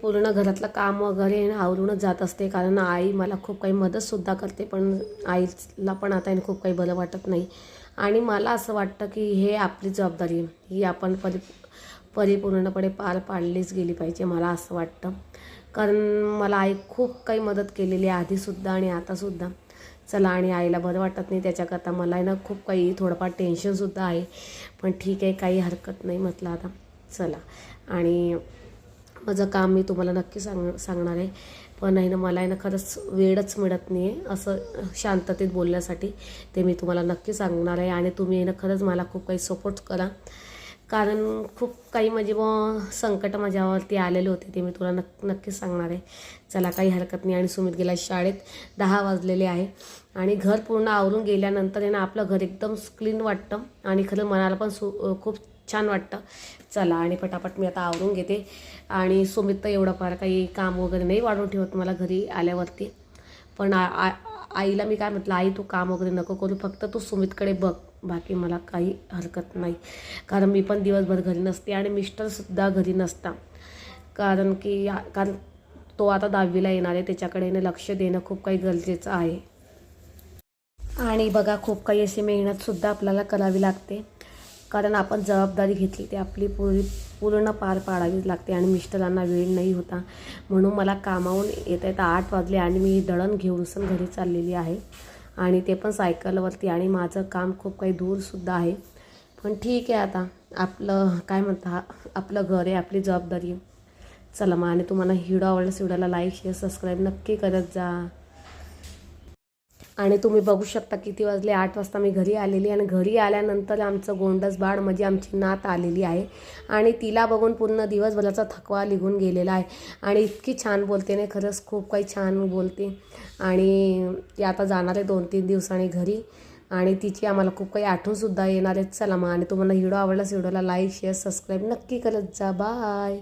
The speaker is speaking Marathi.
पूर्ण घरातलं काम वगैरे आवरूनच जात असते, कारण आई मला खूप काही मदतसुद्धा करते, पण आईला पण आता खूप काही बरं वाटत नाही. आणि मला असं वाटतं की हे आपली जबाबदारी आहे, ही आपण परिपूर्णपणे पार पाडलीच गेली पाहिजे, मला असं वाटतं. कारण मला आई खूप काही मदत केलेली आहे आधीसुद्धा आणि आतासुद्धा. चला, आणि आईला बरं वाटत नाही त्याच्याकरता मला आहे ना खूप काही थोडंफार टेन्शनसुद्धा आहे, पण ठीक आहे, काही हरकत नाही म्हटलं आता चला. आणि माझं काम मी तुम्हाला नक्की सांगणार आहे, पण आहे ना मला आहे ना खरंच वेळच मिळत नाही आहे असं शांततेत बोलण्यासाठी. ते मी तुम्हाला नक्की सांगणार आहे आणि तुम्ही आहे ना खरंच मला खूप काही सपोर्ट करा, कारण खूप काही म्हणजे संकट माझ्यावरती आलेले होते, ते मी तुला नक्की सांगणार आहे. चला, काही हरकत नाही. आणि सुमित गेला शाळेत, 10 वाजलेले आहे आणि घर पूर्ण आवरून गेल्यानंतर आहे ना आपलं घर एकदम क्लीन वाटतं आणि खरं मनाला पण खूप छान वाटतं. चला, आणि पटापट मी आता आवरून घेते. आणि सुमित तर एवढं फार काही काम वगैरे नाही वाढवून ठेवत मला घरी आल्यावरती, पण आईला मी काय म्हटलं, आई तू काम वगैरे नको करू, फक्त तू सुमितकडे बघ, बाकी मला काही हरकत नाही. कारण मी पण दिवसभर घरी नसते आणि मिस्टरसुद्धा घरी नसता, कारण तो आता 10वीला येणार आहे, त्याच्याकडे लक्ष देणं खूप काही गरजेचं आहे. आणि बघा, खूप काही अशी मेहनतसुद्धा आपल्याला करावी लागते, कारण आपण जबाबदारी घेतली ती आपली पूर्ण पार पाडावीच लागते. आणि मिस्टरांना वेळ नाही होता, म्हणून मला कामावून येता 8 वाजले आणि मी दळण घेऊन घरी चाललेली आहे, आणि ते पण सायकलवरती. आणि माझं काम खूप काही दूरसुद्धा आहे, पण ठीक आहे, आता आपलं काय म्हणता, आपलं घर आहे, आपली जबाबदारी आहे. चला मग, आणि तुम्हाला व्हिडिओ आवडल्यास व्हिडिओला लाईक शेअर सबस्क्राईब नक्की करत जा. आणि तुम्ही बघू शकता किती वाजले, 8 वाजता मी घरी आलेली. आणि घरी आल्यानंतर आमचं गोंडस बाळ म्हणजे आमची नात आलेली आहे, आणि तिला बघून पूर्ण दिवसभराचा थकवा निघून गेलेला आहे. आणि इतकी छान बोलते नाही, खरंच खूप काही छान बोलते. आणि ती आता जाणार आहे 2-3 दिवसांनी घरी, आणि तिची आम्हाला खूप काही आठवणसुद्धा येणार आहे. चला मग, आणि तुम्हाला व्हिडिओ आवडल्यास व्हिडिओला लाईक शेअर सबस्क्राईब नक्की करत जा. बाय.